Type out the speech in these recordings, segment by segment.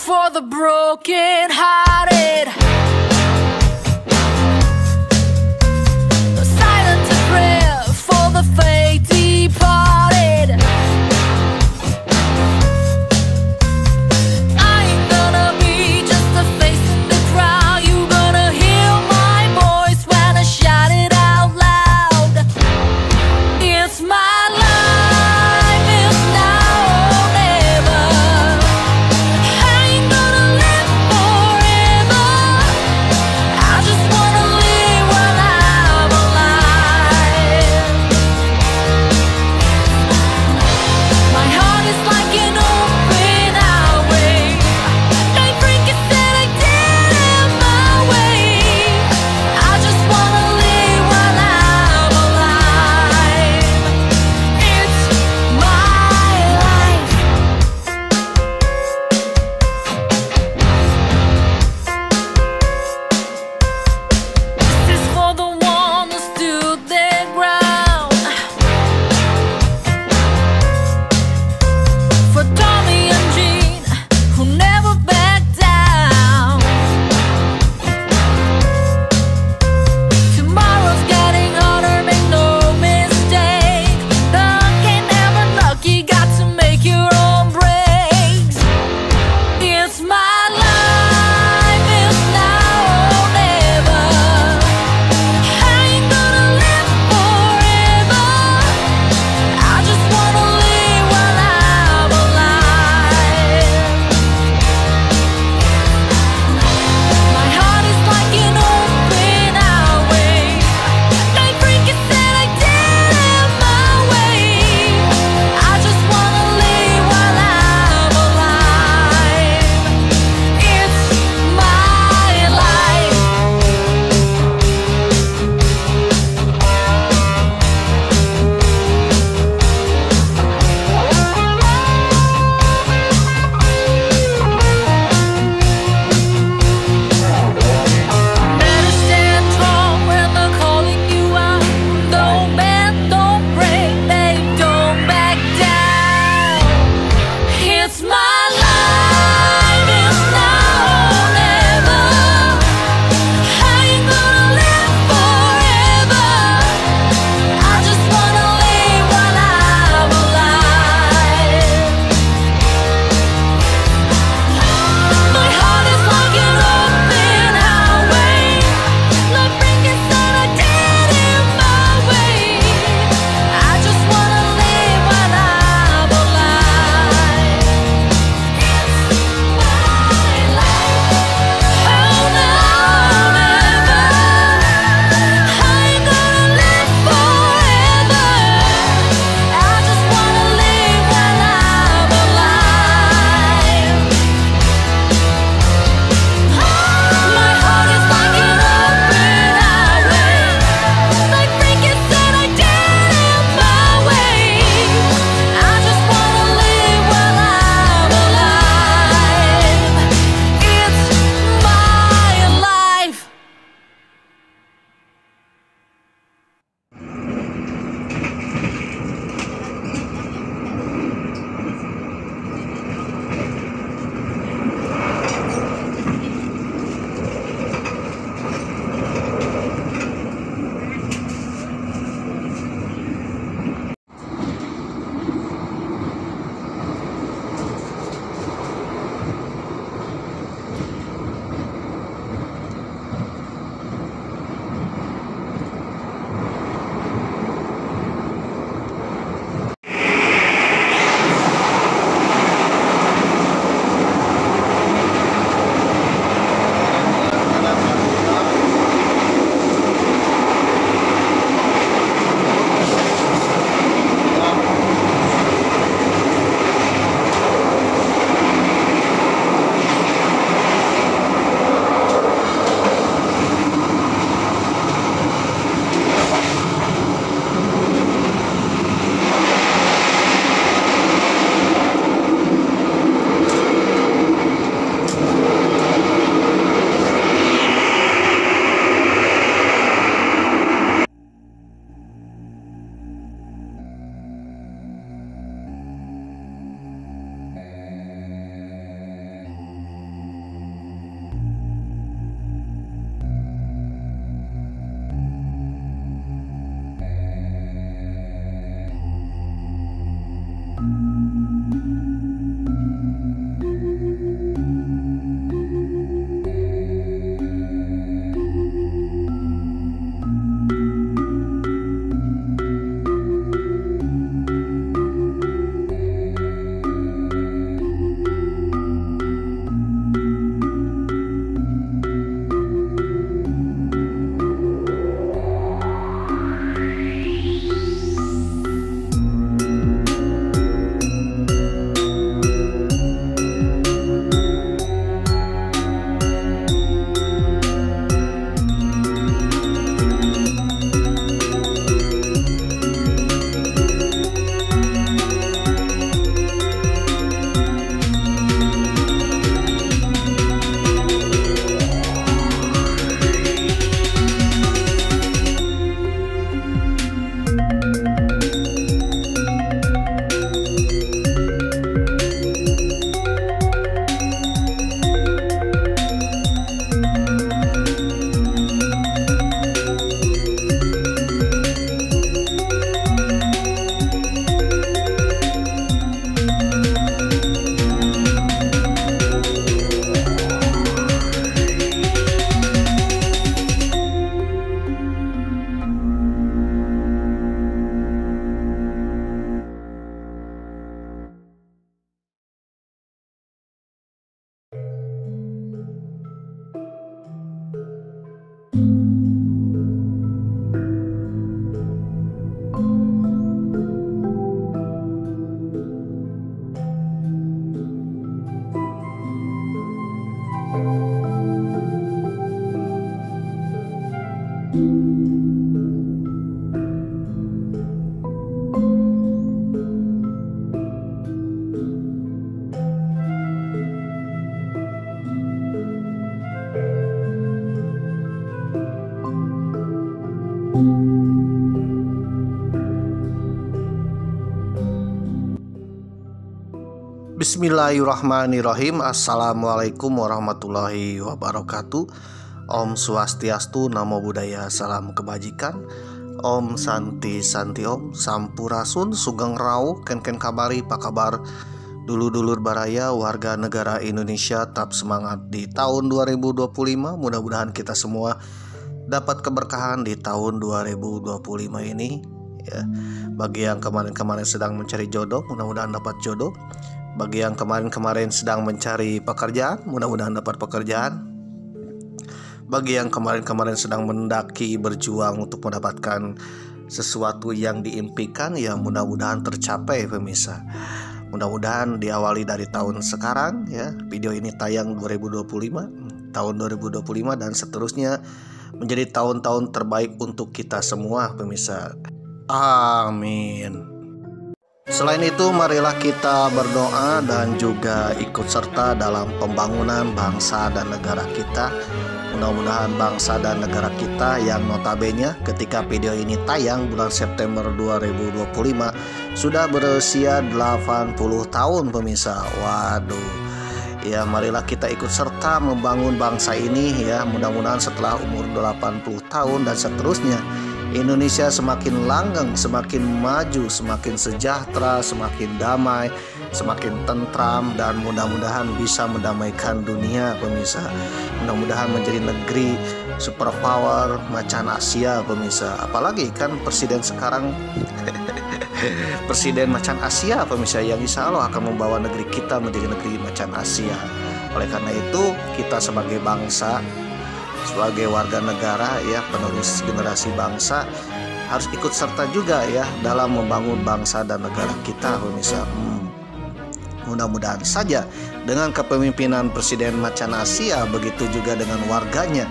for the broken hearted. Silent a prayer for the fate departed. I ain't gonna be just a face in the crowd. You gonna hear my voice when I shout it out loud. It's my life, it's now or never. I ain't gonna live Bismillahirrahmanirrahim. Assalamualaikum warahmatullahi wabarakatuh. Om Swastiastu, Namo Buddhaya, Salam Kebajikan. Om Santi Santi Om, Sampurasun, Sugeng Rau, Ken kabari, Pak kabar dulur-dulur baraya, warga negara Indonesia, tetap semangat di tahun 2025. Mudah-mudahan kita semua dapat keberkahan di tahun 2025 ini ya. Bagi yang kemarin-kemarin sedang mencari jodoh, mudah-mudahan dapat jodoh. Bagi yang kemarin-kemarin sedang mencari pekerjaan, mudah-mudahan dapat pekerjaan. Bagi yang kemarin-kemarin sedang mendaki berjuang untuk mendapatkan sesuatu yang diimpikan, ya mudah-mudahan tercapai pemirsa. Mudah-mudahan diawali dari tahun sekarang ya. Video ini tayang 2025, tahun 2025 dan seterusnya menjadi tahun-tahun terbaik untuk kita semua pemirsa. Amin. Selain itu, marilah kita berdoa dan juga ikut serta dalam pembangunan bangsa dan negara kita. Mudah-mudahan bangsa dan negara kita yang notabene ketika video ini tayang bulan September 2025 sudah berusia 80 tahun pemirsa. Waduh. Ya, marilah kita ikut serta membangun bangsa ini ya. Mudah-mudahan setelah umur 80 tahun dan seterusnya Indonesia semakin langgeng, semakin maju, semakin sejahtera, semakin damai, semakin tentram, dan mudah-mudahan bisa mendamaikan dunia pemirsa. Mudah-mudahan menjadi negeri superpower macan Asia pemirsa. Apalagi kan presiden sekarang presiden macan Asia pemirsa, yang insya Allah akan membawa negeri kita menjadi negeri macan Asia. Oleh karena itu kita sebagai bangsa, sebagai warga negara ya, penerus generasi bangsa, harus ikut serta juga ya dalam membangun bangsa dan negara kita pemirsa. Mudah-mudahan saja dengan kepemimpinan Presiden Macan Asia, begitu juga dengan warganya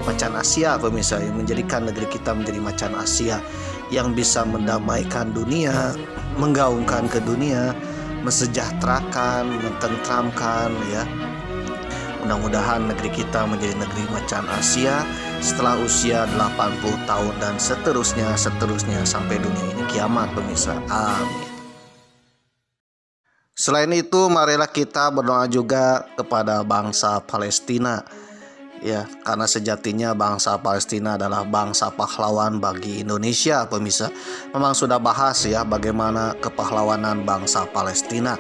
Macan Asia pemirsa, yang menjadikan negeri kita menjadi Macan Asia yang bisa mendamaikan dunia, menggaungkan ke dunia, mensejahterakan, mententramkan ya. Mudah-mudahan negeri kita menjadi negeri Macan Asia setelah usia 80 tahun dan seterusnya sampai dunia ini kiamat pemirsa. Amin. Selain itu, marilah kita berdoa juga kepada bangsa Palestina ya, karena sejatinya bangsa Palestina adalah bangsa pahlawan bagi Indonesia pemirsa. Memang sudah bahas ya bagaimana kepahlawanan bangsa Palestina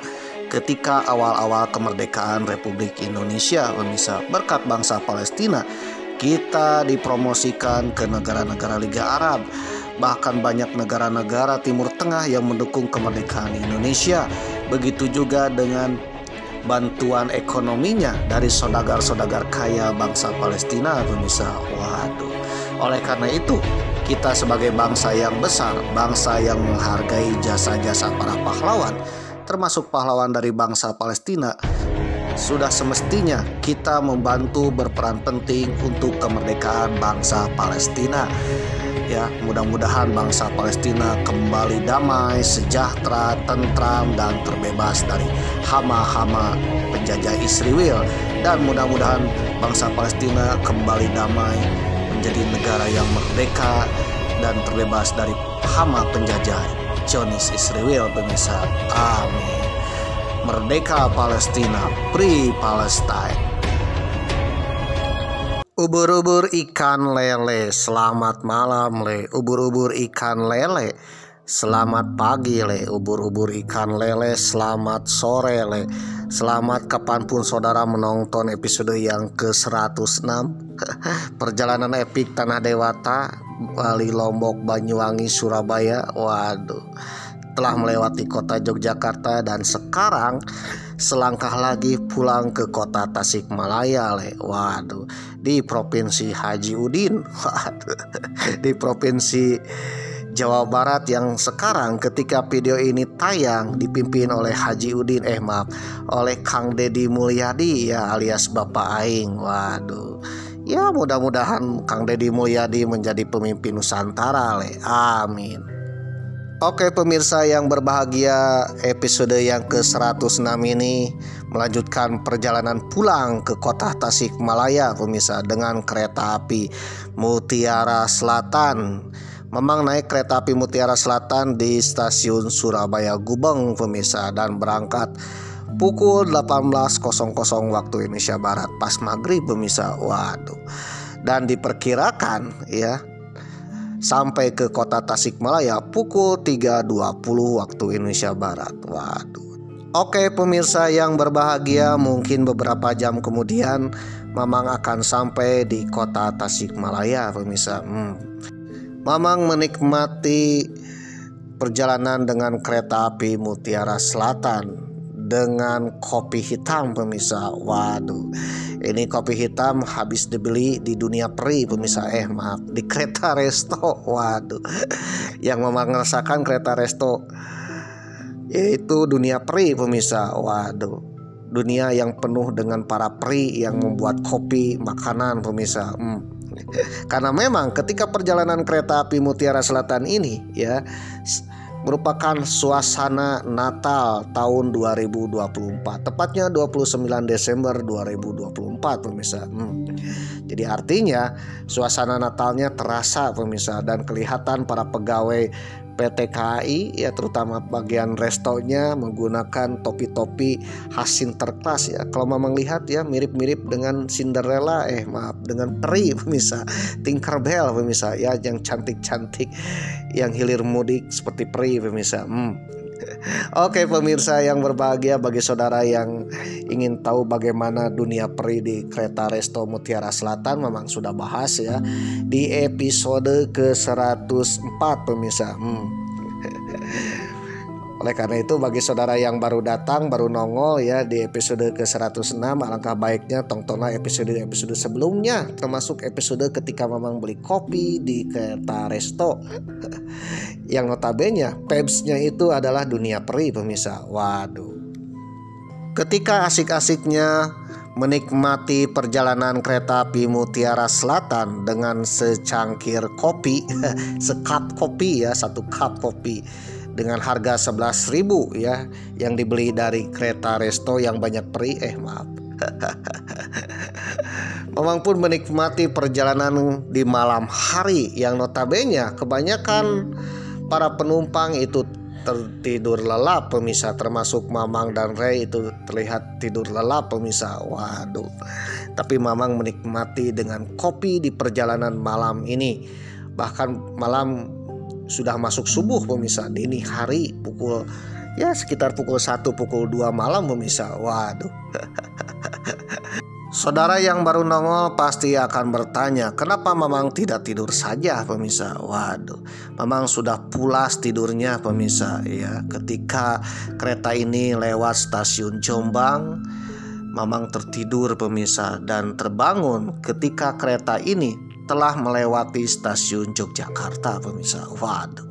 ketika awal-awal kemerdekaan Republik Indonesia pemirsa. Berkat bangsa Palestina kita dipromosikan ke negara-negara Liga Arab, bahkan banyak negara-negara Timur Tengah yang mendukung kemerdekaan Indonesia. Begitu juga dengan bantuan ekonominya dari saudagar-saudagar kaya bangsa Palestina pemirsa. Waduh. Oleh karena itu, kita sebagai bangsa yang besar, bangsa yang menghargai jasa-jasa para pahlawan, termasuk pahlawan dari bangsa Palestina, sudah semestinya kita membantu berperan penting untuk kemerdekaan bangsa Palestina. Ya, mudah-mudahan bangsa Palestina kembali damai, sejahtera, tentram, dan terbebas dari hama-hama penjajah Israel. Dan mudah-mudahan bangsa Palestina kembali damai, menjadi negara yang merdeka dan terbebas dari hama penjajah Zionis Israel pemirsa. Amin. Merdeka Palestina, Free Palestine. Ubur-ubur ikan lele, selamat malam le. Ubur-ubur ikan lele, selamat pagi le. Ubur-ubur ikan lele, selamat sore le. Selamat kapanpun saudara menonton episode yang ke-106 Perjalanan epik Tanah Dewata, Bali, Lombok, Banyuwangi, Surabaya. Waduh, telah melewati kota Yogyakarta dan sekarang selangkah lagi pulang ke kota Tasikmalaya le. Waduh, di Provinsi Haji Udin. Waduh, di Provinsi Jawa Barat yang sekarang ketika video ini tayang dipimpin oleh Haji Udin, oleh Kang Deddy Mulyadi ya, alias Bapak Aing. Waduh, ya mudah-mudahan Kang Deddy Mulyadi menjadi pemimpin Nusantara le. Amin. Oke pemirsa yang berbahagia, episode yang ke-106 ini melanjutkan perjalanan pulang ke kota Tasikmalaya pemirsa dengan kereta api Mutiara Selatan. Memang naik kereta api Mutiara Selatan di stasiun Surabaya Gubeng pemirsa, dan berangkat pukul 18.00 waktu Indonesia Barat pas maghrib pemirsa. Waduh. Dan diperkirakan ya sampai ke kota Tasikmalaya pukul 3.20 waktu Indonesia Barat. Waduh. Oke pemirsa yang berbahagia, mungkin beberapa jam kemudian Mamang akan sampai di kota Tasikmalaya pemirsa. Mamang menikmati perjalanan dengan kereta api Mutiara Selatan dengan kopi hitam pemirsa. Waduh, ini kopi hitam habis dibeli di Dunia Peri pemirsa. Maaf, di Kereta Resto. Waduh, yang Mamang merasakan Kereta Resto yaitu Dunia Peri pemirsa. Waduh, dunia yang penuh dengan para peri yang membuat kopi, makanan pemirsa. Karena memang ketika perjalanan kereta api Mutiara Selatan ini ya merupakan suasana Natal tahun 2024, tepatnya 29 Desember 2024 pemirsa. Jadi artinya suasana Natalnya terasa pemirsa, dan kelihatan para pegawai PT KAI ya, terutama bagian restonya menggunakan topi-topi khas Sinterklas ya. Kalau Mamang lihat ya mirip-mirip dengan Cinderella, dengan peri pemirsa, Tinkerbell pemirsa ya, yang cantik-cantik, yang hilir mudik seperti peri pemirsa. Oke pemirsa yang berbahagia, bagi saudara yang ingin tahu bagaimana dunia peri di Kereta Resto Mutiara Selatan, memang sudah bahas ya di episode ke-104 pemirsa. Oleh karena itu bagi saudara yang baru datang, baru nongol ya di episode ke-106, alangkah baiknya tontonlah episode-episode sebelumnya, termasuk episode ketika Mamang beli kopi di Kereta Resto yang notabene pebsnya itu adalah dunia peri pemirsa. Waduh, ketika asik-asiknya menikmati perjalanan kereta api Mutiara Selatan dengan secangkir kopi, sekap kopi ya, satu cup kopi dengan harga 11.000 ya, yang dibeli dari Kereta Resto yang banyak peri. Maaf. Mamang pun menikmati perjalanan di malam hari yang notabene kebanyakan para penumpang itu tertidur lelap pemirsa, termasuk Mamang dan Ray itu terlihat tidur lelap pemirsa. Waduh, tapi Mamang menikmati dengan kopi di perjalanan malam ini. Bahkan malam sudah masuk subuh pemirsa, dini hari pukul ya sekitar pukul 1 pukul 2 malam pemirsa. Waduh. Saudara yang baru nongol pasti akan bertanya, kenapa Mamang tidak tidur saja pemirsa? Waduh, Mamang sudah pulas tidurnya pemirsa ya. Ketika kereta ini lewat stasiun Jombang, Mamang tertidur pemirsa, dan terbangun ketika kereta ini telah melewati stasiun Yogyakarta pemirsa. Waduh.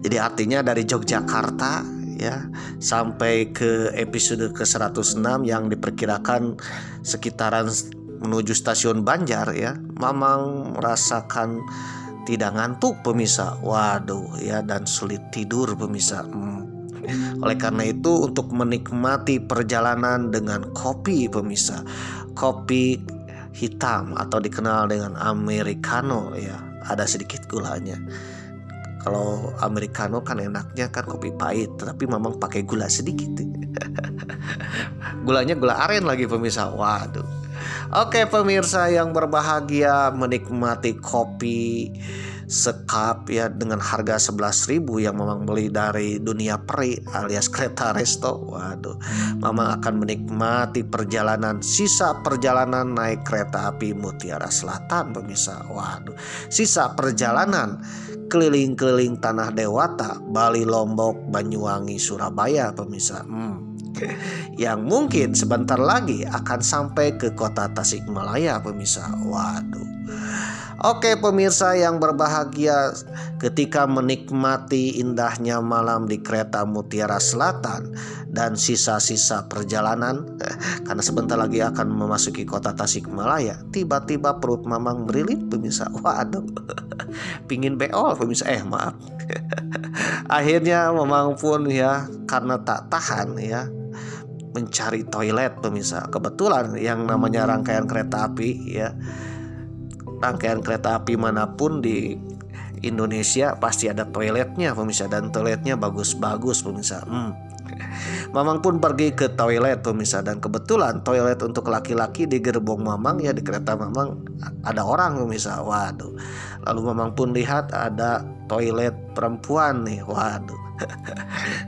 Jadi artinya dari Yogyakarta ya sampai ke episode ke-106 yang diperkirakan sekitaran menuju stasiun Banjar ya, Mamang merasakan tidak ngantuk pemirsa. Waduh ya, dan sulit tidur pemirsa. Oleh karena itu untuk menikmati perjalanan dengan kopi pemirsa, kopi hitam atau dikenal dengan americano ya, ada sedikit gulanya. Kalau americano kan enaknya kan kopi pahit, tapi Mamang pakai gula sedikit. Gulanya gula aren lagi pemirsa. Waduh. Oke pemirsa yang berbahagia, menikmati kopi sekap ya dengan harga 11.000 yang Mamang beli dari Dunia Peri alias Kereta Resto. Waduh, Mamang akan menikmati sisa perjalanan naik kereta api Mutiara Selatan pemirsa. Waduh, sisa perjalanan keliling-keliling Tanah Dewata, Bali, Lombok, Banyuwangi, Surabaya pemirsa. Yang mungkin sebentar lagi akan sampai ke kota Tasikmalaya pemirsa. Waduh. Oke pemirsa yang berbahagia, ketika menikmati indahnya malam di kereta Mutiara Selatan dan sisa-sisa perjalanan, karena sebentar lagi akan memasuki kota Tasikmalaya, tiba-tiba perut Mamang berilit pemirsa. Waduh, pingin beol pemirsa. Maaf. Akhirnya Mamang pun ya karena tak tahan ya mencari toilet pemirsa. Kebetulan yang namanya rangkaian kereta api ya, rangkaian kereta api manapun di Indonesia pasti ada toiletnya pemirsa, dan toiletnya bagus-bagus pemirsa. Mamang pun pergi ke toilet pemirsa, dan kebetulan toilet untuk laki-laki di gerbong Mamang ya, di kereta Mamang ada orang pemirsa. Waduh. Lalu Mamang pun lihat ada toilet perempuan nih. Waduh.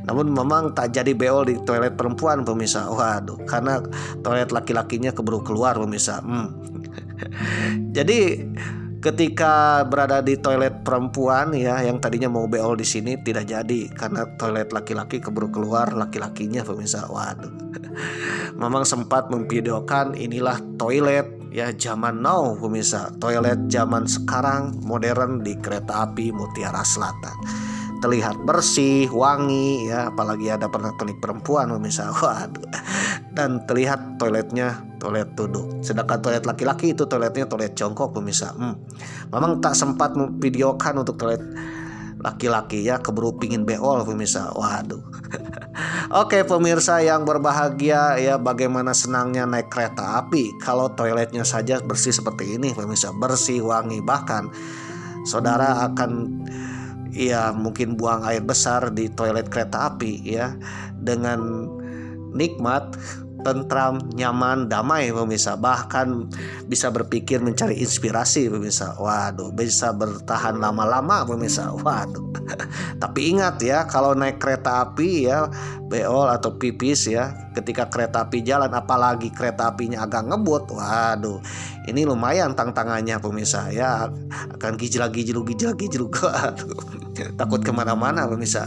Namun Mamang tak jadi beol di toilet perempuan pemirsa. Waduh, karena toilet laki-lakinya keburu keluar pemirsa. Jadi ketika berada di toilet perempuan ya, yang tadinya mau beol di sini tidak jadi karena toilet laki-laki keburu keluar laki-lakinya pemirsa. Waduh. Mamang sempat memvideokan inilah toilet ya zaman now pemirsa. Toilet zaman sekarang modern di kereta api Mutiara Selatan. Terlihat bersih, wangi ya, apalagi ada pernak-pernik perempuan pemirsa. Waduh. Dan terlihat toiletnya toilet duduk. Sedangkan toilet laki-laki itu toiletnya toilet jongkok pemirsa. Mamang tak sempat memvideokan untuk toilet laki-laki ya, keburu pingin beol pemirsa. Waduh. Oke pemirsa yang berbahagia ya, bagaimana senangnya naik kereta api kalau toiletnya saja bersih seperti ini pemirsa, bersih, wangi, bahkan saudara akan ya mungkin buang air besar di toilet kereta api ya dengan nikmat, tentram, nyaman, damai pemirsa. Bahkan bisa berpikir mencari inspirasi pemirsa. Waduh, bisa bertahan lama-lama pemirsa. Waduh. Tapi ingat ya, kalau naik kereta api ya, beol atau pipis ya, ketika kereta api jalan, apalagi kereta apinya agak ngebut, waduh, ini lumayan tantangannya pemirsa ya, akan gijlak-gijluk. Waduh, takut kemana-mana pemirsa.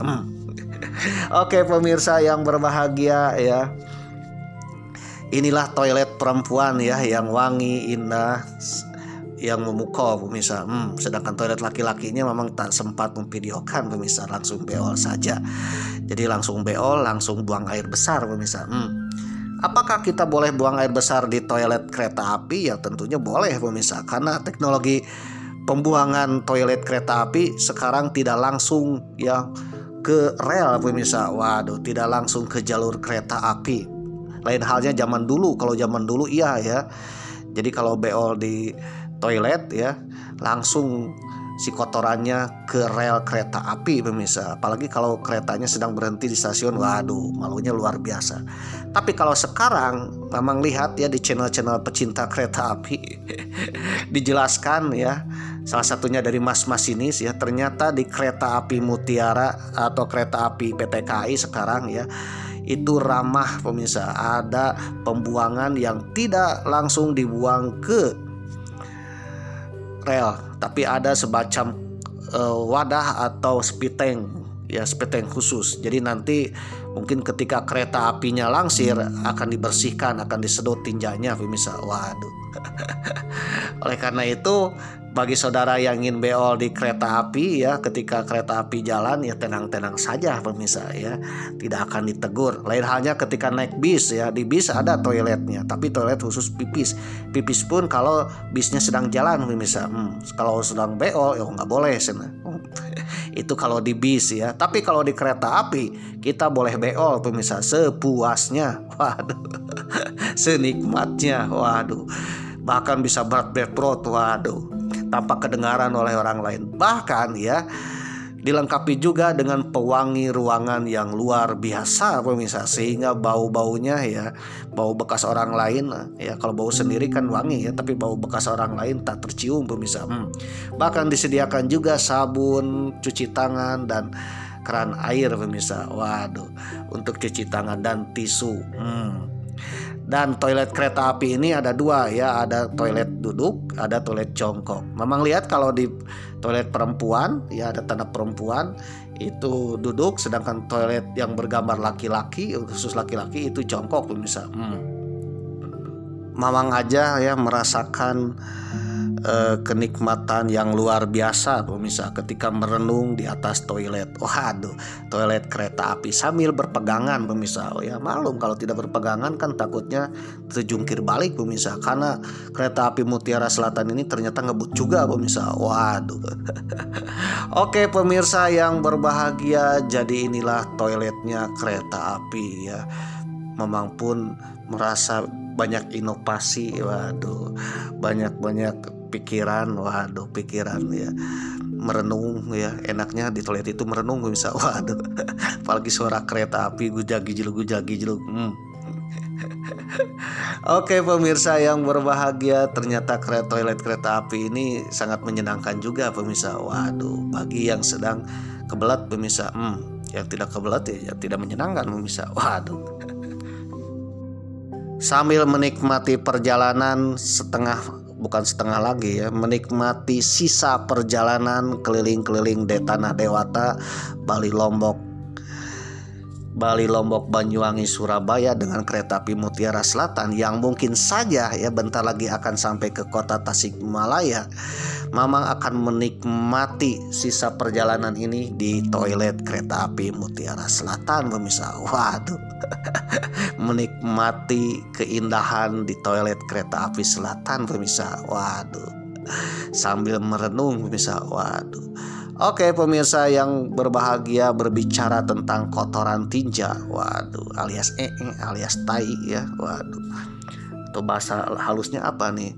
Oke pemirsa yang berbahagia ya, inilah toilet perempuan ya, yang wangi, indah, yang memukau pemirsa. Sedangkan toilet laki-lakinya memang tak sempat memvideokan pemirsa, langsung beol saja. Jadi langsung beol, langsung buang air besar pemirsa. Apakah kita boleh buang air besar di toilet kereta api? Ya tentunya boleh pemirsa, karena teknologi pembuangan toilet kereta api sekarang tidak langsung ya ke rel pemirsa. Waduh, tidak langsung ke jalur kereta api. Lain halnya zaman dulu. Kalau zaman dulu iya ya. Jadi kalau beol di toilet ya, langsung si kotorannya ke rel kereta api pemirsa. Apalagi kalau keretanya sedang berhenti di stasiun. Waduh, malunya luar biasa. Tapi kalau sekarang memang lihat ya di channel-channel pecinta kereta api dijelaskan ya, salah satunya dari Mas Masinis ya, ternyata di kereta api Mutiara atau kereta api PT KAI sekarang ya, itu ramah pemirsa. Ada pembuangan yang tidak langsung dibuang ke rel, tapi ada semacam wadah atau spiteng ya, spiteng khusus. Jadi nanti mungkin ketika kereta apinya langsir akan dibersihkan, akan disedot tinjanya pemirsa. Waduh. Oleh karena itu, bagi saudara yang ingin beol di kereta api ya, ketika kereta api jalan ya tenang-tenang saja pemirsa ya, tidak akan ditegur. Lain halnya ketika naik bis ya, di bis ada toiletnya, tapi toilet khusus pipis. Pipis pun kalau bisnya sedang jalan pemirsa. Kalau sedang beol ya nggak boleh sana. Itu kalau di bis ya. Tapi kalau di kereta api kita boleh beol pemirsa sepuasnya. Waduh. Senikmatnya. Waduh. Bahkan bisa berat-berat, waduh, tanpa kedengaran oleh orang lain. Bahkan ya dilengkapi juga dengan pewangi ruangan yang luar biasa pemirsa, sehingga bau-baunya ya, bau bekas orang lain ya, kalau bau sendiri kan wangi ya, tapi bau bekas orang lain tak tercium pemirsa. Bahkan disediakan juga sabun, cuci tangan, dan keran air pemirsa. Waduh, untuk cuci tangan dan tisu. Dan toilet kereta api ini ada dua ya, ada toilet duduk, ada toilet jongkok. Memang lihat kalau di toilet perempuan ya ada tanda perempuan itu duduk, sedangkan toilet yang bergambar laki-laki, khusus laki-laki, itu jongkok pemirsa. Mamang aja ya merasakan kenikmatan yang luar biasa pemirsa ketika merenung di atas toilet. Waduh, toilet kereta api sambil berpegangan pemirsa. Oh ya malum kalau tidak berpegangan kan takutnya terjungkir balik pemirsa, karena kereta api Mutiara Selatan ini ternyata ngebut juga pemirsa. Waduh. Oke pemirsa yang berbahagia, jadi inilah toiletnya kereta api ya. Mamang pun merasa banyak inovasi, waduh, banyak pikiran, waduh, pikiran ya, merenung ya, enaknya di toilet itu merenung pemirsa. Waduh, apalagi suara kereta api gujag-gijlug. Oke pemirsa yang berbahagia, ternyata toilet kereta api ini sangat menyenangkan juga pemirsa. Waduh, bagi yang sedang kebelat pemirsa, yang tidak kebelat ya tidak menyenangkan pemirsa. Waduh. Sambil menikmati perjalanan bukan setengah lagi ya, menikmati sisa perjalanan keliling-keliling Tanah Dewata, Bali Lombok, Banyuwangi, Surabaya dengan kereta api Mutiara Selatan yang mungkin saja ya bentar lagi akan sampai ke kota Tasikmalaya. Mamang akan menikmati sisa perjalanan ini di toilet kereta api Mutiara Selatan pemirsa. Waduh, menikmati keindahan di toilet kereta api selatan pemirsa. Waduh, sambil merenung pemirsa. Waduh. Oke pemirsa yang berbahagia, berbicara tentang kotoran tinja. Waduh, alias alias tai ya. Waduh, atau bahasa halusnya apa nih?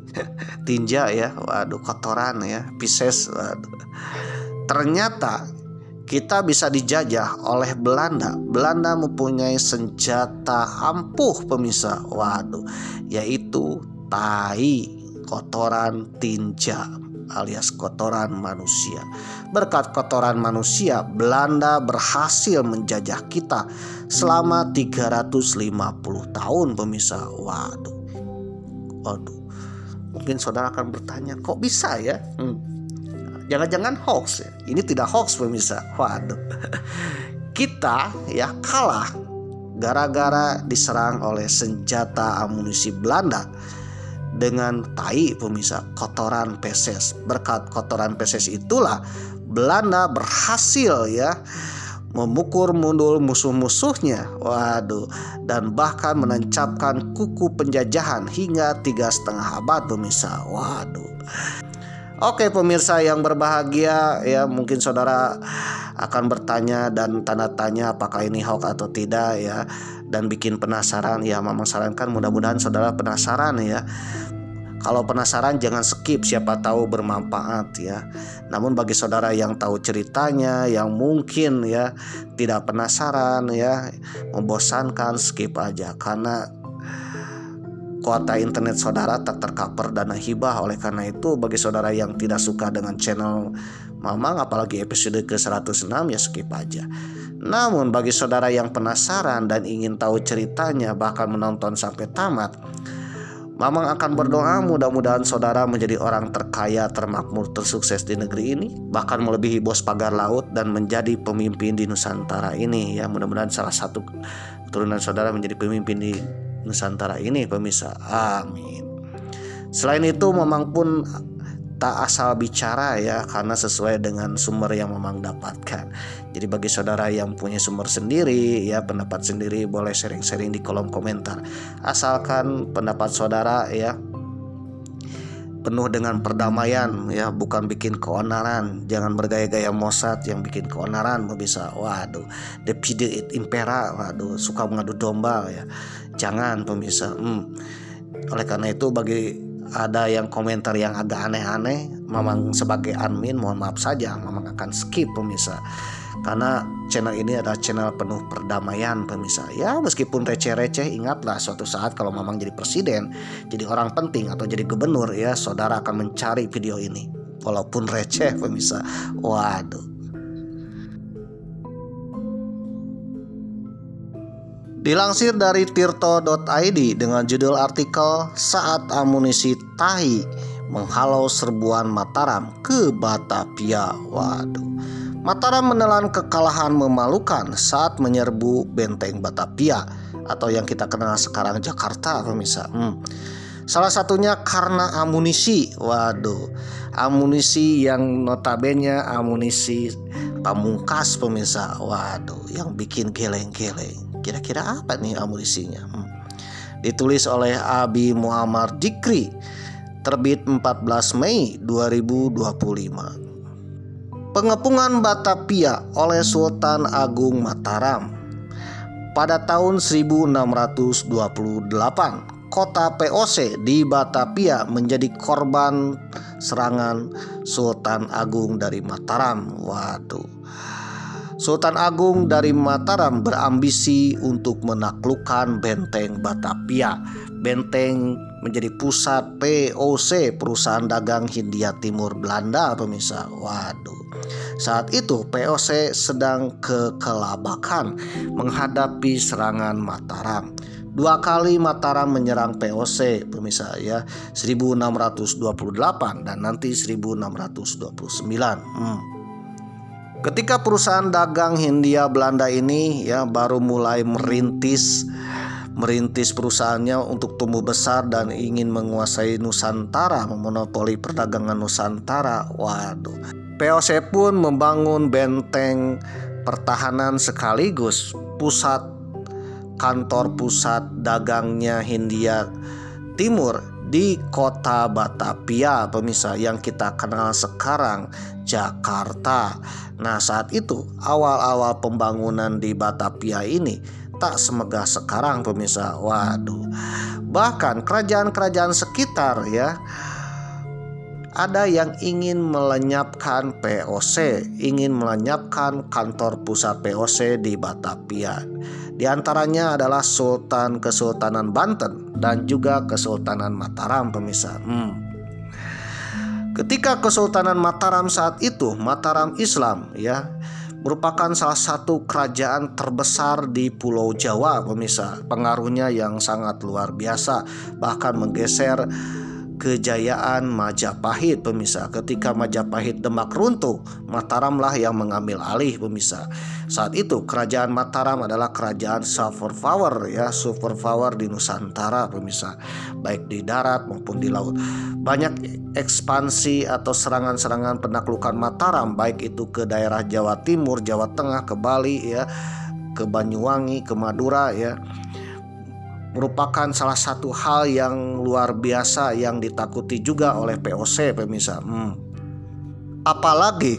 Tinja ya. Waduh, kotoran ya, Pisces. Waduh. Ternyata kita bisa dijajah oleh Belanda. Belanda mempunyai senjata ampuh pemirsa. Waduh, yaitu tai, kotoran tinja alias kotoran manusia. Berkat kotoran manusia, Belanda berhasil menjajah kita selama 350 tahun pemirsa. Waduh. Mungkin saudara akan bertanya, kok bisa ya? Jangan-jangan hoax ya? Ini tidak hoax pemirsa. Waduh. Kita ya kalah gara-gara diserang oleh senjata amunisi Belanda dengan tai pemirsa, kotoran feses. Berkat kotoran feses itulah Belanda berhasil ya memukul mundur musuh-musuhnya. Waduh, dan bahkan menancapkan kuku penjajahan hingga 3,5 abad pemirsa. Waduh. Oke pemirsa yang berbahagia ya, mungkin saudara akan bertanya dan tanda tanya apakah ini hoax atau tidak ya, dan bikin penasaran ya. Mamang sarankan mudah-mudahan saudara penasaran ya. Kalau penasaran jangan skip, siapa tahu bermanfaat ya. Namun bagi saudara yang tahu ceritanya, yang mungkin ya tidak penasaran ya, membosankan, skip aja. Karena kuota internet saudara tak tercover dana hibah. Oleh karena itu bagi saudara yang tidak suka dengan channel Mamang, apalagi episode ke-106, ya skip aja. Namun bagi saudara yang penasaran dan ingin tahu ceritanya, bahkan menonton sampai tamat, Mamang akan berdoa mudah-mudahan saudara menjadi orang terkaya, termakmur, tersukses di negeri ini, bahkan melebihi bos pagar laut dan menjadi pemimpin di Nusantara ini ya. Mudah-mudahan salah satu keturunan saudara menjadi pemimpin di Nusantara ini pemirsa. Amin. Selain itu Mamang pun tak asal bicara ya, karena sesuai dengan sumber yang Mamang dapatkan. Jadi bagi saudara yang punya sumber sendiri ya, pendapat sendiri, boleh sharing-sharing di kolom komentar. Asalkan pendapat saudara ya penuh dengan perdamaian ya, bukan bikin keonaran. Jangan bergaya-gaya Mossad yang bikin keonaran pemirsa. Waduh, Divide et Impera, waduh, suka mengadu domba ya. Jangan pemirsa. Oleh karena itu bagi ada yang komentar yang agak aneh-aneh, Mamang sebagai admin mohon maaf saja, Mamang akan skip pemirsa. Karena channel ini adalah channel penuh perdamaian pemirsa. Ya meskipun receh-receh, ingatlah suatu saat kalau Mamang jadi presiden, jadi orang penting atau jadi gubernur ya, saudara akan mencari video ini. Walaupun receh pemirsa. Waduh. Dilansir dari tirto.id dengan judul artikel Saat Amunisi Tai Menghalau Serbuan Mataram ke Batavia. Waduh, Mataram menelan kekalahan memalukan saat menyerbu benteng Batavia atau yang kita kenal sekarang Jakarta pemirsa. Salah satunya karena amunisi. Waduh, amunisi yang notabene amunisi pamungkas pemirsa. Waduh, yang bikin geleng-geleng. Kira-kira apa nih amunisinya? Ditulis oleh Abi Muammar Jikri, terbit 14 Mei 2025. Pengepungan Batavia oleh Sultan Agung Mataram. Pada tahun 1628, kota POC di Batavia menjadi korban serangan Sultan Agung dari Mataram. Waduh. Sultan Agung dari Mataram berambisi untuk menaklukkan benteng Batavia. Benteng menjadi pusat POC, perusahaan dagang Hindia Timur Belanda, pemirsa. Waduh. Saat itu POC sedang kekelabakan menghadapi serangan Mataram. 2 kali Mataram menyerang POC, pemirsa ya, 1628 dan nanti 1629. Ketika perusahaan dagang Hindia Belanda ini ya baru mulai merintis perusahaannya untuk tumbuh besar dan ingin menguasai Nusantara, memonopoli perdagangan Nusantara. Waduh. POC pun membangun benteng pertahanan sekaligus kantor pusat dagangnya Hindia Timur di kota Batavia, pemirsa, yang kita kenal sekarang Jakarta. Nah, saat itu awal-awal pembangunan di Batavia ini tak semegah sekarang, pemirsa. Waduh. Bahkan kerajaan-kerajaan sekitar ya ada yang ingin melenyapkan POC, ingin melenyapkan kantor pusat POC di Batavia. Di antaranya adalah Kesultanan Banten dan juga Kesultanan Mataram, pemirsa. Ketika Kesultanan Mataram saat itu, Mataram Islam ya, merupakan salah satu kerajaan terbesar di Pulau Jawa, pemirsa. Pengaruhnya yang sangat luar biasa, bahkan menggeser kejayaan Majapahit, pemirsa. Ketika Majapahit Demak runtuh, Mataramlah yang mengambil alih, pemirsa. Saat itu kerajaan Mataram adalah kerajaan superpower ya, superpower di Nusantara, pemirsa, baik di darat maupun di laut. Banyak ekspansi atau serangan-serangan penaklukan Mataram, baik itu ke daerah Jawa Timur, Jawa Tengah, ke Bali ya, ke Banyuwangi, ke Madura ya, merupakan salah satu hal yang luar biasa yang ditakuti juga oleh POC, pemirsa. Apalagi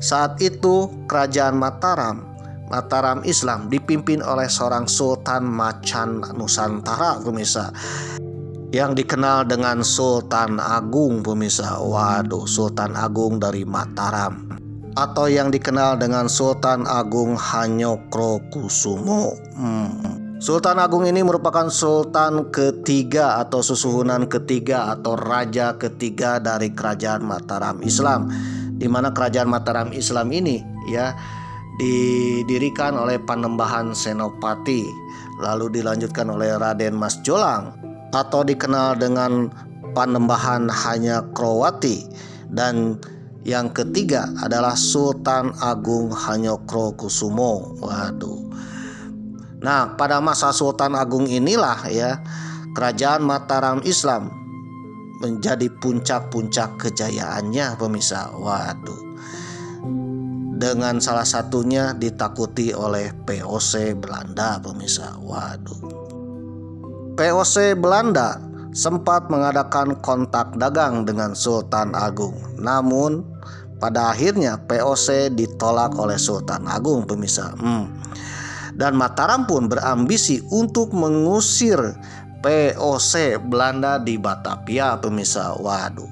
saat itu kerajaan Mataram Islam dipimpin oleh seorang Sultan Macan Nusantara, pemirsa, yang dikenal dengan Sultan Agung, pemirsa. Waduh, Sultan Agung dari Mataram, atau yang dikenal dengan Sultan Agung Hanyokrokusumo. Sultan Agung ini merupakan sultan ketiga atau susuhunan ketiga atau raja ketiga dari kerajaan Mataram Islam, di mana kerajaan Mataram Islam ini ya didirikan oleh Panembahan Senopati, lalu dilanjutkan oleh Raden Mas Jolang atau dikenal dengan Panembahan Hanyakrowati, dan yang ketiga adalah Sultan Agung Hanyokrokusumo. Waduh. Nah, pada masa Sultan Agung inilah ya kerajaan Mataram Islam menjadi puncak-puncak kejayaannya, pemirsa. Waduh. Dengan salah satunya ditakuti oleh POC Belanda, pemirsa. Waduh. POC Belanda sempat mengadakan kontak dagang dengan Sultan Agung. Namun pada akhirnya POC ditolak oleh Sultan Agung, pemirsa. Dan Mataram pun berambisi untuk mengusir POC Belanda di Batavia, pemirsa. Waduh.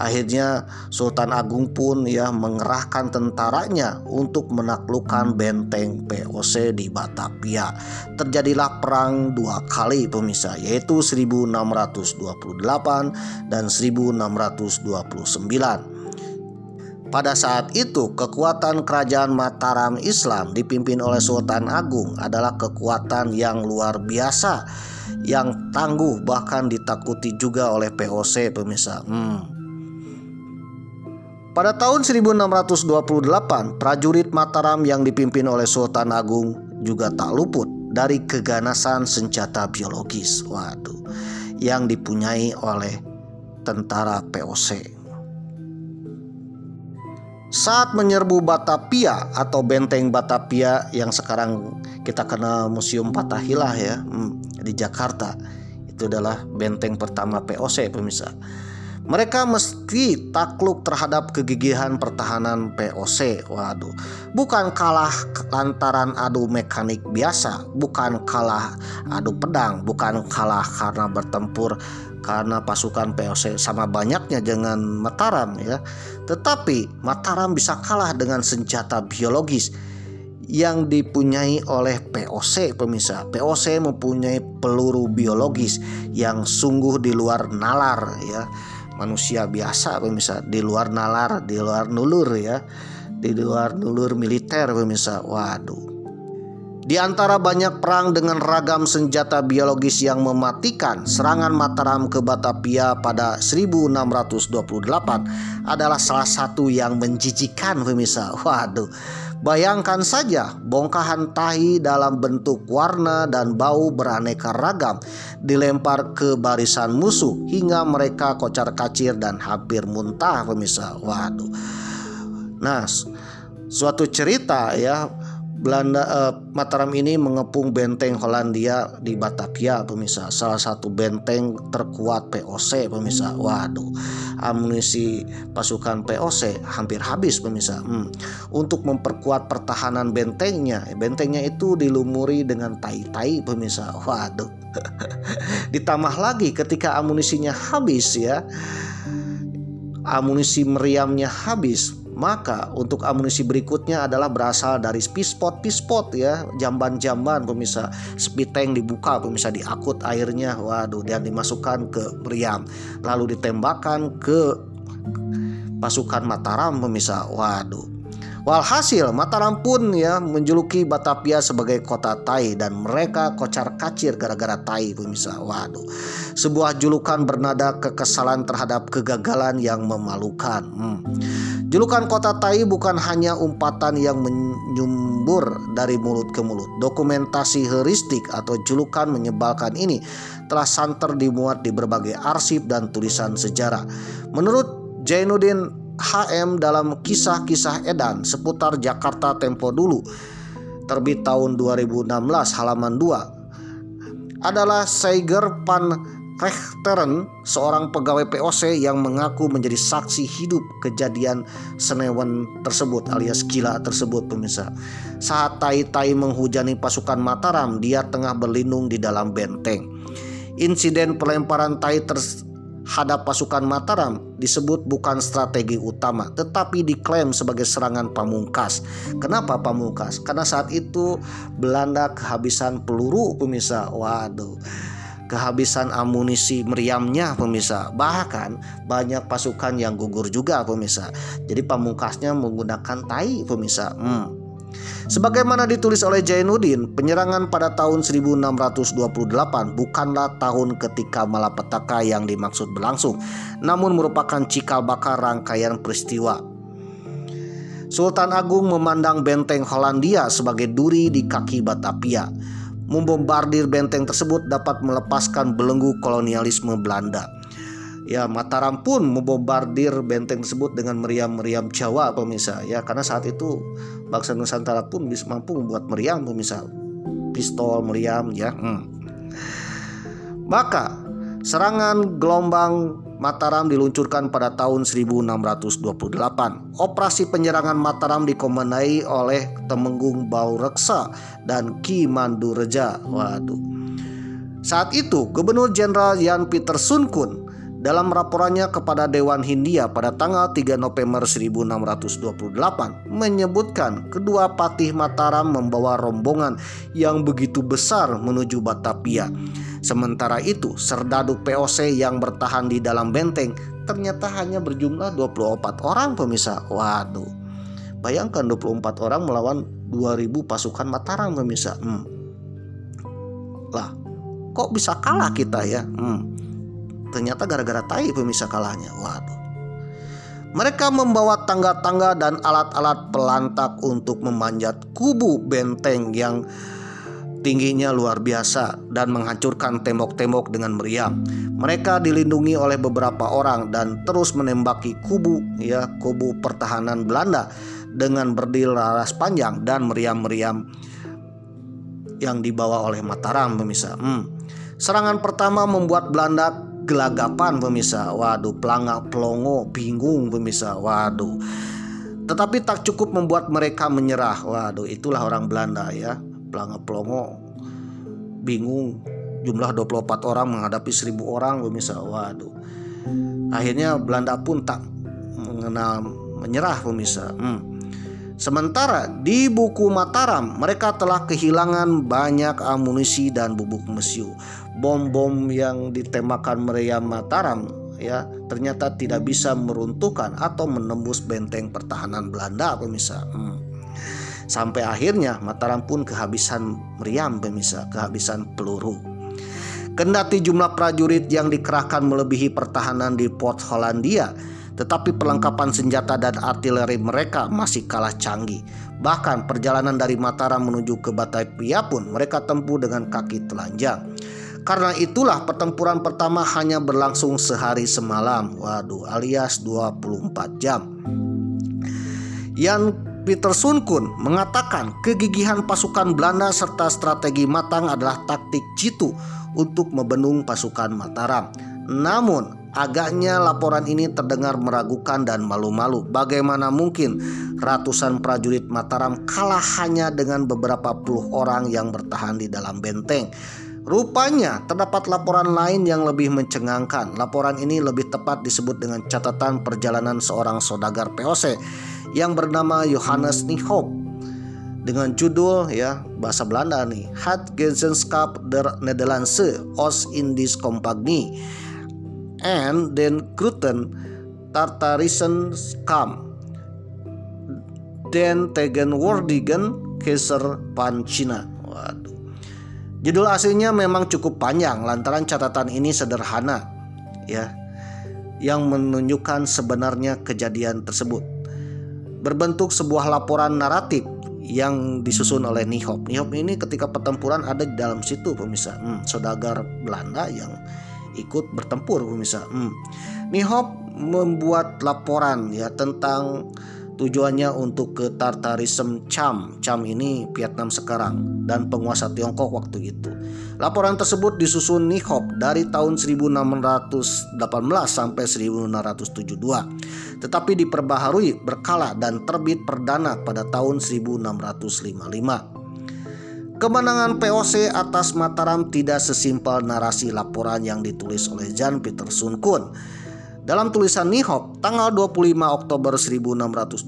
Akhirnya Sultan Agung pun ya mengerahkan tentaranya untuk menaklukkan benteng POC di Batavia. Terjadilah perang 2 kali, pemirsa, yaitu 1628 dan 1629. Pada saat itu kekuatan kerajaan Mataram Islam dipimpin oleh Sultan Agung adalah kekuatan yang luar biasa, yang tangguh, bahkan ditakuti juga oleh POC, pemirsa. Pada tahun 1628, prajurit Mataram yang dipimpin oleh Sultan Agung juga tak luput dari keganasan senjata biologis, waduh, yang dipunyai oleh tentara POC. Saat menyerbu Batavia atau benteng Batavia yang sekarang kita kenal Museum Fathahillah ya di Jakarta, itu adalah benteng pertama POC, pemirsa. Mereka meski takluk terhadap kegigihan pertahanan POC. Waduh, bukan kalah lantaran adu mekanik biasa, bukan kalah adu pedang, bukan kalah karena bertempur karena pasukan POC sama banyaknya dengan Mataram ya. Tetapi Mataram bisa kalah dengan senjata biologis yang dipunyai oleh POC, pemirsa. POC mempunyai peluru biologis yang sungguh di luar nalar ya. Manusia biasa, pemirsa, di luar nalar, di luar nulur ya, di luar nulur militer, pemirsa. Waduh. Di antara banyak perang dengan ragam senjata biologis yang mematikan, serangan Mataram ke Batavia pada 1628 adalah salah satu yang menjijikan, pemirsa. Waduh. Bayangkan saja bongkahan tahi dalam bentuk warna dan bau beraneka ragam dilempar ke barisan musuh hingga mereka kocar-kacir dan hampir muntah, pemirsa. Waduh. Nah, suatu cerita ya, Mataram ini mengepung benteng Hollandia di Batavia, pemirsa. Salah satu benteng terkuat POC, pemirsa. Waduh, amunisi pasukan POC hampir habis, pemirsa. Untuk memperkuat pertahanan bentengnya itu dilumuri dengan tai-tai, pemirsa. Waduh. Ditambah lagi ketika amunisinya habis ya, amunisi meriamnya habis, maka untuk amunisi berikutnya adalah berasal dari pispot ya, jamban-jamban, pemirsa. Speed tank dibuka, pemirsa, diakut airnya, waduh, dan dimasukkan ke meriam, lalu ditembakkan ke pasukan Mataram, pemirsa. Waduh. Walhasil Mataram pun ya menjuluki Batavia sebagai kota tai dan mereka kocar-kacir gara-gara tai, pemirsa. Waduh. Sebuah julukan bernada kekesalan terhadap kegagalan yang memalukan. Julukan kota tai bukan hanya umpatan yang menyumbur dari mulut ke mulut. Dokumentasi heuristik atau julukan menyebalkan ini telah santer dimuat di berbagai arsip dan tulisan sejarah. Menurut Jainuddin HM dalam Kisah-Kisah Edan seputar Jakarta tempo dulu, terbit tahun 2016 halaman 2, adalah Seiger van Rechteren, seorang pegawai POC yang mengaku menjadi saksi hidup kejadian Senewen tersebut alias gila tersebut, pemirsa. Saat tai-tai menghujani pasukan Mataram, dia tengah berlindung di dalam benteng. Insiden pelemparan tai terhadap pasukan Mataram disebut bukan strategi utama, tetapi diklaim sebagai serangan pamungkas. Kenapa pamungkas? Karena saat itu Belanda kehabisan peluru, pemirsa. Waduh, kehabisan amunisi meriamnya, pemirsa. Bahkan banyak pasukan yang gugur juga, pemirsa. Jadi pamungkasnya menggunakan tai, pemirsa. Sebagaimana ditulis oleh Jainuddin, penyerangan pada tahun 1628 bukanlah tahun ketika malapetaka yang dimaksud berlangsung, namun merupakan cikal bakal rangkaian peristiwa. Sultan Agung memandang benteng Hollandia sebagai duri di kaki Batavia. Membombardir benteng tersebut dapat melepaskan belenggu kolonialisme Belanda. Ya, Mataram pun membombardir benteng tersebut dengan meriam-meriam Jawa, pemirsa. Ya, karena saat itu bangsa Nusantara pun bisa mampu membuat meriam, pemirsa. Pistol, meriam, ya. Maka serangan gelombang Mataram diluncurkan pada tahun 1628. Operasi penyerangan Mataram dikomandai oleh Temenggung Baureksa dan Ki Mandureja. Waduh. Saat itu Gubernur Jenderal Jan Pieter Soenkun dalam laporannya kepada Dewan Hindia pada tanggal 3 November 1628 menyebutkan kedua patih Mataram membawa rombongan yang begitu besar menuju Batavia. Sementara itu serdadu POC yang bertahan di dalam benteng ternyata hanya berjumlah 24 orang, pemirsa. Waduh, bayangkan 24 orang melawan 2000 pasukan Mataram, pemirsa. Lah, kok bisa kalah kita ya? Ternyata gara-gara tai, pemirsa, kalahnya. Waduh. Mereka membawa tangga-tangga dan alat-alat pelantak untuk memanjat kubu benteng yang tingginya luar biasa dan menghancurkan tembok-tembok dengan meriam. Mereka dilindungi oleh beberapa orang dan terus menembaki kubu pertahanan Belanda dengan berdil laras panjang dan meriam-meriam yang dibawa oleh Mataram, pemirsa. Serangan pertama membuat Belanda kegelagapan pemirsa. Waduh, pelangak pelongo bingung pemirsa. Waduh. Tetapi tak cukup membuat mereka menyerah. Waduh, itulah orang Belanda ya. Pelangak pelongo bingung. Jumlah 24 orang menghadapi 1000 orang pemirsa. Waduh. Akhirnya Belanda pun tak mengenal menyerah pemirsa. Sementara di buku Mataram mereka telah kehilangan banyak amunisi dan bubuk mesiu. Bom-bom yang ditembakkan meriam Mataram ya ternyata tidak bisa meruntuhkan atau menembus benteng pertahanan Belanda pemirsa. Sampai akhirnya Mataram pun kehabisan meriam pemirsa, kehabisan peluru. Kendati jumlah prajurit yang dikerahkan melebihi pertahanan di Port Hollandia, tetapi perlengkapan senjata dan artileri mereka masih kalah canggih. Bahkan perjalanan dari Mataram menuju ke Batavia pun mereka tempuh dengan kaki telanjang. Karena itulah pertempuran pertama hanya berlangsung sehari semalam. Waduh, alias 24 jam. Jan Pieterszoon Koen mengatakan kegigihan pasukan Belanda serta strategi matang adalah taktik jitu untuk membendung pasukan Mataram. Namun agaknya laporan ini terdengar meragukan dan malu-malu. Bagaimana mungkin ratusan prajurit Mataram kalah hanya dengan beberapa puluh orang yang bertahan di dalam benteng? Rupanya terdapat laporan lain yang lebih mencengangkan. Laporan ini lebih tepat disebut dengan catatan perjalanan seorang saudagar POC yang bernama Johannes Nijhoff dengan judul ya bahasa Belanda nih, Het Gezantschap der Nederlandse Oost-Indisch Compagnie and den Groeten Tartarischen Kamp den tegenwoordigen Keizer van China. Waduh. Judul aslinya memang cukup panjang lantaran catatan ini sederhana ya yang menunjukkan sebenarnya kejadian tersebut. Berbentuk sebuah laporan naratif yang disusun oleh Nijhoff. Nijhoff ini ketika pertempuran ada di dalam situ pemirsa. Saudagar Belanda yang ikut bertempur pemirsa. Nijhoff membuat laporan ya tentang tujuannya untuk ke Tartarism Cham. Cham ini Vietnam sekarang dan penguasa Tiongkok waktu itu. Laporan tersebut disusun Nijhoff dari tahun 1618 sampai 1672. Tetapi diperbaharui berkala dan terbit perdana pada tahun 1655. Kemenangan POC atas Mataram tidak sesimpel narasi laporan yang ditulis oleh Jan Pieterszoon Koen. Dalam tulisan Nijhoff, tanggal 25 Oktober 1629,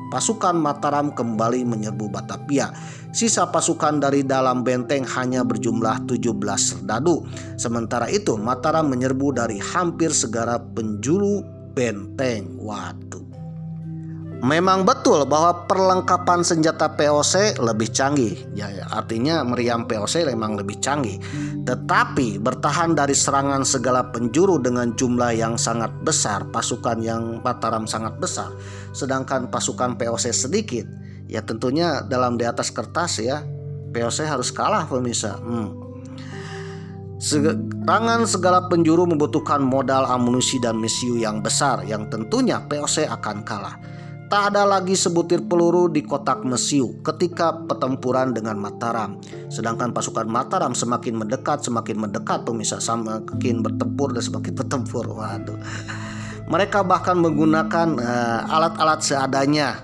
pasukan Mataram kembali menyerbu Batavia. Sisa pasukan dari dalam benteng hanya berjumlah 17 serdadu. Sementara itu, Mataram menyerbu dari hampir segala penjuru benteng. Waduh. Memang betul bahwa perlengkapan senjata POC lebih canggih. Ya, artinya meriam POC memang lebih canggih. Tetapi bertahan dari serangan segala penjuru dengan jumlah yang sangat besar, pasukan yang Mataram sangat besar, sedangkan pasukan POC sedikit. Ya tentunya dalam di atas kertas ya POC harus kalah pemirsa. Serangan segala penjuru membutuhkan modal amunisi dan mesiu yang besar yang tentunya POC akan kalah. Tak ada lagi sebutir peluru di kotak mesiu ketika pertempuran dengan Mataram. Sedangkan pasukan Mataram semakin mendekat pemirsa, semakin bertempur dan semakin bertempur. Waduh. Mereka bahkan menggunakan alat-alat seadanya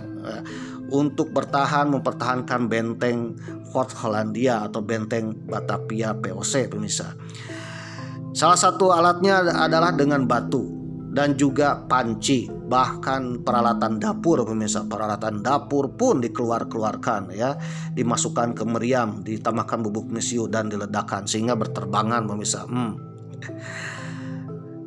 untuk mempertahankan benteng Port Hollandia atau benteng Batavia POC pemirsa. Salah satu alatnya adalah dengan batu dan juga panci, bahkan peralatan dapur pemirsa. Peralatan dapur pun dikeluarkan ya, dimasukkan ke meriam, ditambahkan bubuk mesiu dan diledakkan sehingga berterbangan pemirsa.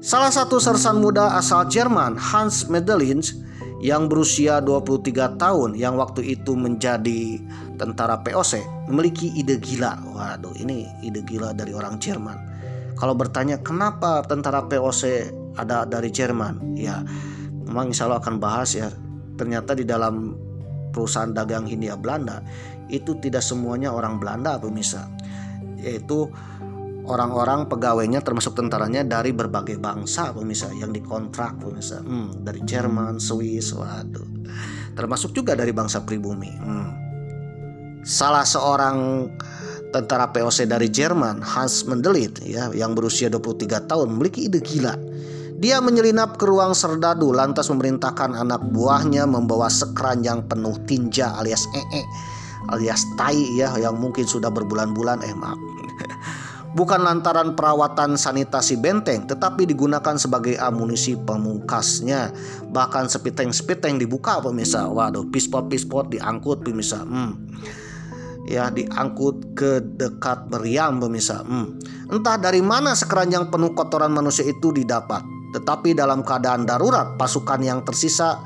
Salah satu sersan muda asal Jerman, Hans Medellins, yang berusia 23 tahun yang waktu itu menjadi tentara POC, memiliki ide gila. Waduh, ini ide gila dari orang Jerman. Kalau bertanya kenapa tentara POC ada dari Jerman, ya memang insya Allah akan bahas ya. Ternyata di dalam perusahaan dagang Hindia Belanda itu tidak semuanya orang Belanda pemirsa, yaitu orang-orang pegawainya termasuk tentaranya dari berbagai bangsa pemirsa yang dikontrak pemirsa. Dari Jerman, Swiss, waduh, termasuk juga dari bangsa pribumi. Salah seorang Tentara POC dari Jerman, Hans Mendelit, ya, yang berusia 23 tahun, memiliki ide gila. Dia menyelinap ke ruang serdadu lantas memerintahkan anak buahnya membawa sekeranjang penuh tinja alias alias tai, ya, yang mungkin sudah berbulan-bulan bukan lantaran perawatan sanitasi benteng, tetapi digunakan sebagai amunisi pemungkasnya. Bahkan sepiteng dibuka pemirsa. Waduh, pispot diangkut pemirsa. Ya, diangkut ke dekat meriam pemirsa. Entah dari mana sekeranjang penuh kotoran manusia itu didapat. Tetapi dalam keadaan darurat, pasukan yang tersisa,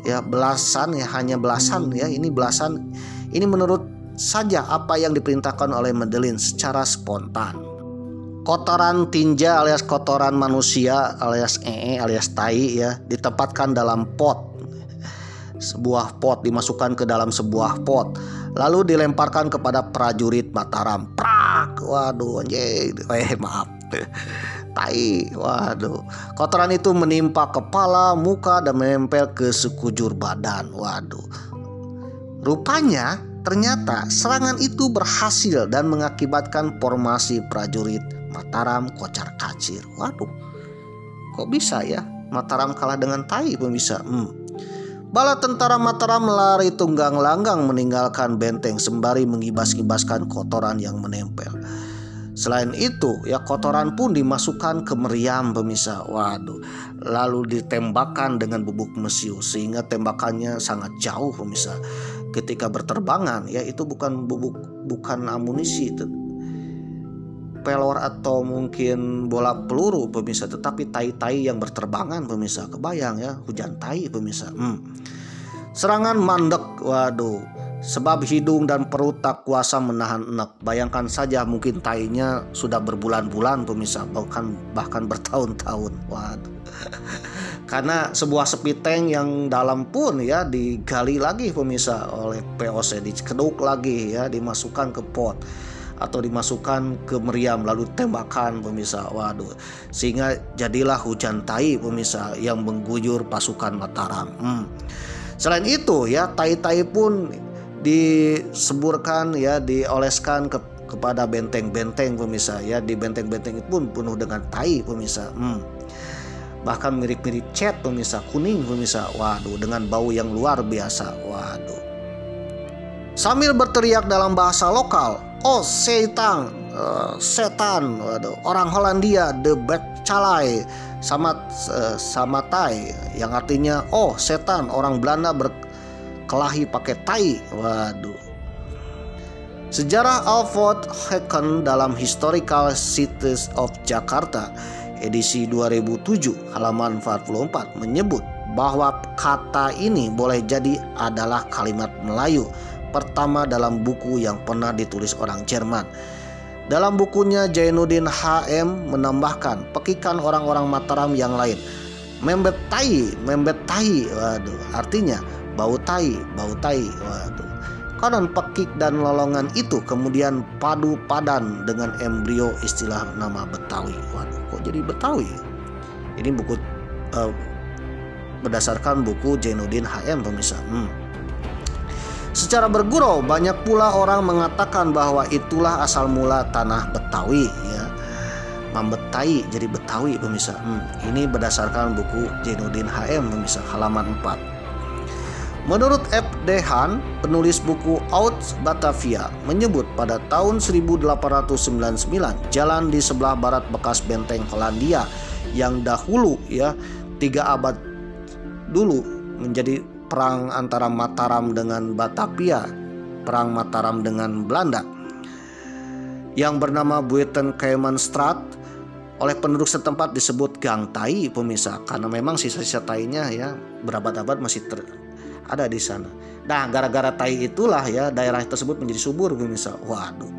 ya belasan, ya hanya belasan, ya ini belasan. Ini menurut saja apa yang diperintahkan oleh Mendelin secara spontan. Kotoran tinja alias kotoran manusia alias alias tai, ya, ditempatkan dalam pot. Sebuah pot dimasukkan ke dalam sebuah pot, lalu dilemparkan kepada prajurit Mataram. Prak, waduh, anjing, maaf. Tai, waduh. Kotoran itu menimpa kepala, muka, dan menempel ke sekujur badan. Waduh. Rupanya ternyata serangan itu berhasil dan mengakibatkan formasi prajurit Mataram kocar kacir. Waduh, kok bisa ya Mataram kalah dengan tai pemirsa? Bala tentara Mataram lari tunggang langgang meninggalkan benteng sembari mengibas-ibaskan kotoran yang menempel. Selain itu, ya kotoran pun dimasukkan ke meriam pemirsa. Waduh, lalu ditembakkan dengan bubuk mesiu sehingga tembakannya sangat jauh pemirsa. Ketika berterbangan, ya itu bukan amunisi, pelor atau mungkin bola peluru pemirsa, tetapi tai-tai yang berterbangan pemirsa. Kebayang ya, hujan tai pemirsa. Serangan mandek, waduh, sebab hidung dan perut tak kuasa menahan enak. Bayangkan saja, mungkin tainya sudah berbulan-bulan pemirsa, bahkan bertahun-tahun. Waduh. Karena sebuah sepiteng yang dalam pun, ya, digali lagi pemirsa oleh POC, dikeduk lagi, ya, dimasukkan ke pot atau dimasukkan ke meriam lalu tembakan pemirsa. Waduh, sehingga jadilah hujan tai pemirsa yang mengguyur pasukan Mataram. Selain itu, ya, tai-tai pun diseburkan, ya, dioleskan kepada benteng-benteng pemirsa, ya. Di benteng-benteng itu pun penuh dengan tai pemirsa. Bahkan mirip-mirip cat pemirsa, kuning pemirsa. Waduh, dengan bau yang luar biasa. Waduh. Sambil berteriak dalam bahasa lokal, "Oh setan, setan," waduh, orang Hollandia de Betcalai Samatai, yang artinya oh setan, orang Belanda berkelahi pakai tai. Waduh. Sejarah Alfred Haken dalam Historical Cities of Jakarta edisi 2007 halaman 44 menyebut bahwa kata ini boleh jadi adalah kalimat Melayu pertama dalam buku yang pernah ditulis orang Jerman. Dalam bukunya, Jainuddin HM menambahkan pekikan orang-orang Mataram yang lain. Membet tai, waduh, artinya bau tai. Waduh. Konon pekik dan lolongan itu kemudian padu padan dengan embrio istilah nama Betawi. Waduh, kok jadi Betawi? Ini buku berdasarkan buku Jainuddin HM pemirsa. Secara bergurau, banyak pula orang mengatakan bahwa itulah asal mula tanah Betawi, ya. Mambetai jadi Betawi pemirsa. Ini berdasarkan buku Jainuddin HM pemirsa, halaman 4. Menurut F. Dehan, penulis buku Out Batavia, menyebut pada tahun 1899 jalan di sebelah barat bekas benteng Hollandia yang dahulu, ya, 3 abad dulu menjadi perang antara Mataram dengan Batavia, perang Mataram dengan Belanda, yang bernama Buitenkampstraat, oleh penduduk setempat disebut Gang Tai pemirsa, karena memang sisa-sisa tainya, ya, berabad-abad masih ada di sana. Nah, gara-gara tai itulah, ya, daerah tersebut menjadi subur pemirsa. Waduh.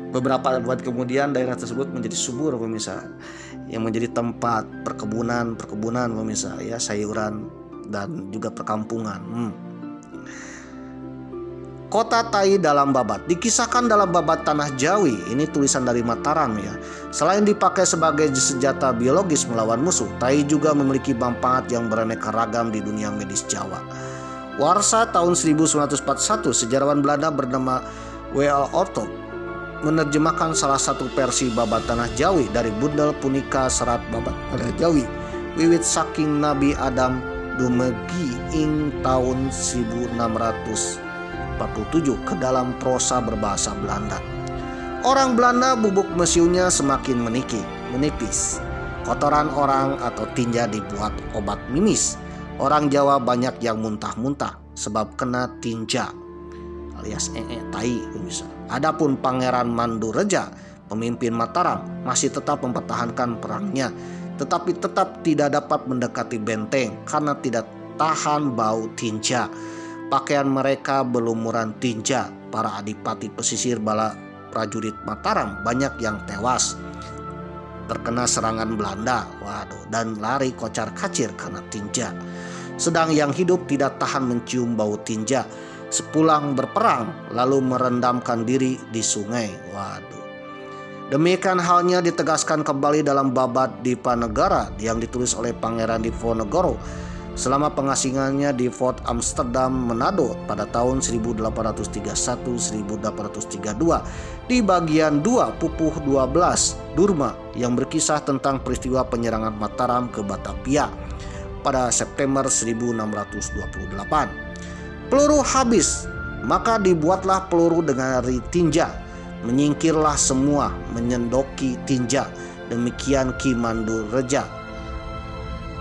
Beberapa abad kemudian daerah tersebut menjadi subur pemirsa, yang menjadi tempat perkebunan pemirsa, ya, sayuran dan juga perkampungan. Kota Tai dalam babat dikisahkan dalam babat Tanah Jawi. Ini tulisan dari Mataram, ya. Selain dipakai sebagai senjata biologis melawan musuh, Tai juga memiliki manfaat yang beraneka ragam di dunia medis Jawa. Warsa tahun 1941, sejarawan Belanda bernama W.L. Ortop menerjemahkan salah satu versi babat tanah Jawi dari bundel punika serat babat tanah Jawi wiwit saking Nabi Adam dumegi ing tahun 1647 ke dalam prosa berbahasa Belanda. Orang Belanda bubuk mesiunya semakin menipis. Kotoran orang atau tinja dibuat obat mimis. Orang Jawa banyak yang muntah-muntah sebab kena tinja alias tai pemirsa. Adapun Pangeran Mandureja, pemimpin Mataram, masih tetap mempertahankan perangnya, tetapi tetap tidak dapat mendekati benteng karena tidak tahan bau tinja. Pakaian mereka berlumuran tinja. Para adipati pesisir bala prajurit Mataram banyak yang tewas terkena serangan Belanda, dan lari kocar-kacir karena tinja. Sedang yang hidup tidak tahan mencium bau tinja, sepulang berperang lalu merendamkan diri di sungai. Demikian halnya ditegaskan kembali dalam babat Dipanegara yang ditulis oleh Pangeran Diponegoro selama pengasingannya di Fort Amsterdam, Manado pada tahun 1831-1832 di bagian 2 Pupuh 12 Durma yang berkisah tentang peristiwa penyerangan Mataram ke Batavia pada September 1628. Peluru habis, maka dibuatlah peluru dengan tinja. Menyingkirlah semua, menyendoki tinja. Demikian Ki Mandureja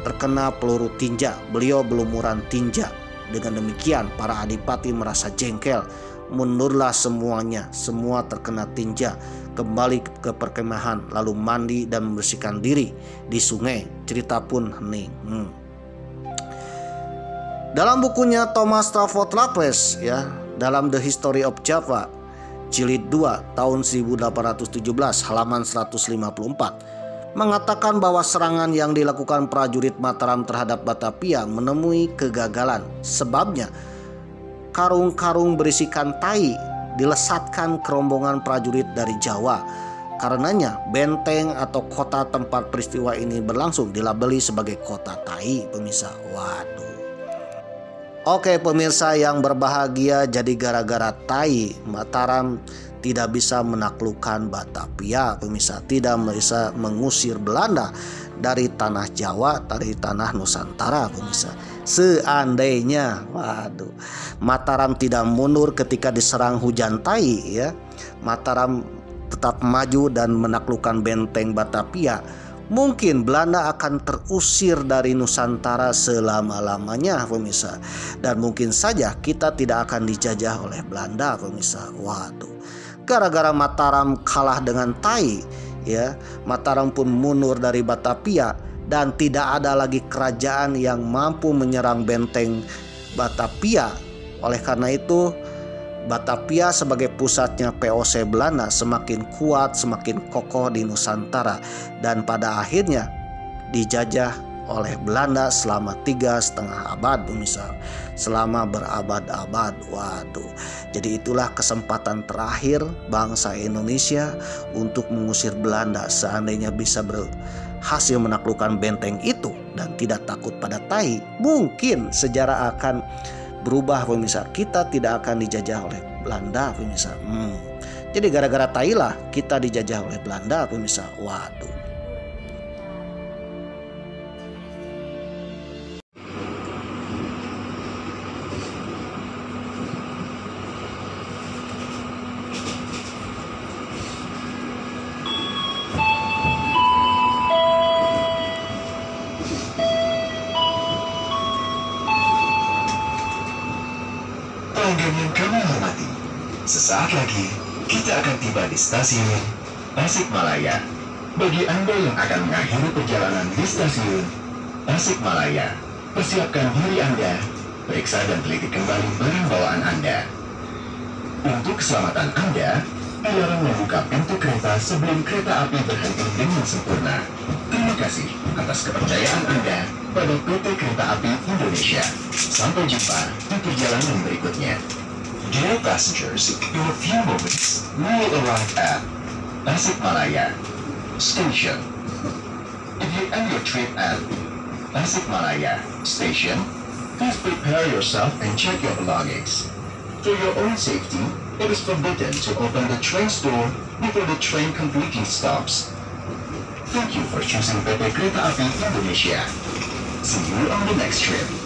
terkena peluru tinja, beliau berlumuran tinja. Dengan demikian para adipati merasa jengkel. Mundurlah semuanya, semua terkena tinja. Kembali ke perkemahan, lalu mandi dan membersihkan diri di sungai. Cerita pun hening. Dalam bukunya Thomas Stafford Raffles dalam The History of Java Jilid 2 tahun 1817 halaman 154 mengatakan bahwa serangan yang dilakukan prajurit Mataram terhadap Batavia menemui kegagalan. Sebabnya karung-karung berisikan tai dilesatkan ke rombongan prajurit dari Jawa. Karenanya benteng atau kota tempat peristiwa ini berlangsung dilabeli sebagai kota tai, pemirsa. Oke pemirsa yang berbahagia, jadi gara-gara tai Mataram tidak bisa menaklukkan Batavia, pemirsa, tidak bisa mengusir Belanda dari tanah Jawa, dari tanah Nusantara, pemirsa. Seandainya Mataram tidak mundur ketika diserang hujan tai, Mataram tetap maju dan menaklukkan benteng Batavia, mungkin Belanda akan terusir dari Nusantara selama-lamanya, pemirsa. Dan mungkin saja kita tidak akan dijajah oleh Belanda, pemirsa. Gara-gara Mataram kalah dengan tai, Mataram pun mundur dari Batavia dan tidak ada lagi kerajaan yang mampu menyerang benteng Batavia. Oleh karena itu, Batavia sebagai pusatnya POC Belanda semakin kuat, semakin kokoh di Nusantara, dan pada akhirnya dijajah oleh Belanda selama 3,5 abad, pemirsa, selama berabad-abad. Jadi itulah kesempatan terakhir bangsa Indonesia untuk mengusir Belanda. Seandainya bisa berhasil menaklukkan benteng itu dan tidak takut pada tai, mungkin sejarah akan berubah, pemirsa. Kita tidak akan dijajah oleh Belanda, pemirsa. Jadi gara-gara tai lah kita dijajah oleh Belanda, pemirsa. Pelanggan yang kami hormati, sesaat lagi kita akan tiba di stasiun Tasikmalaya. Bagi Anda yang akan mengakhiri perjalanan di stasiun Tasikmalaya, persiapkan diri Anda, periksa dan teliti kembali barang bawaan Anda. Untuk keselamatan Anda, dilarang membuka pintu kereta sebelum kereta api berhenti dengan sempurna. Terima kasih atas kepercayaan Anda pada PT Kereta Api Indonesia. Sampai jumpa di perjalanan berikutnya. Dear passengers, in a few moments, we will arrive at Tasikmalaya Station. If you end your trip at Tasikmalaya Station, please prepare yourself and check your belongings. For your own safety, it is forbidden to open the train's door before the train completely stops. Thank you for choosing PT Kereta Api Indonesia. See you on the next trip.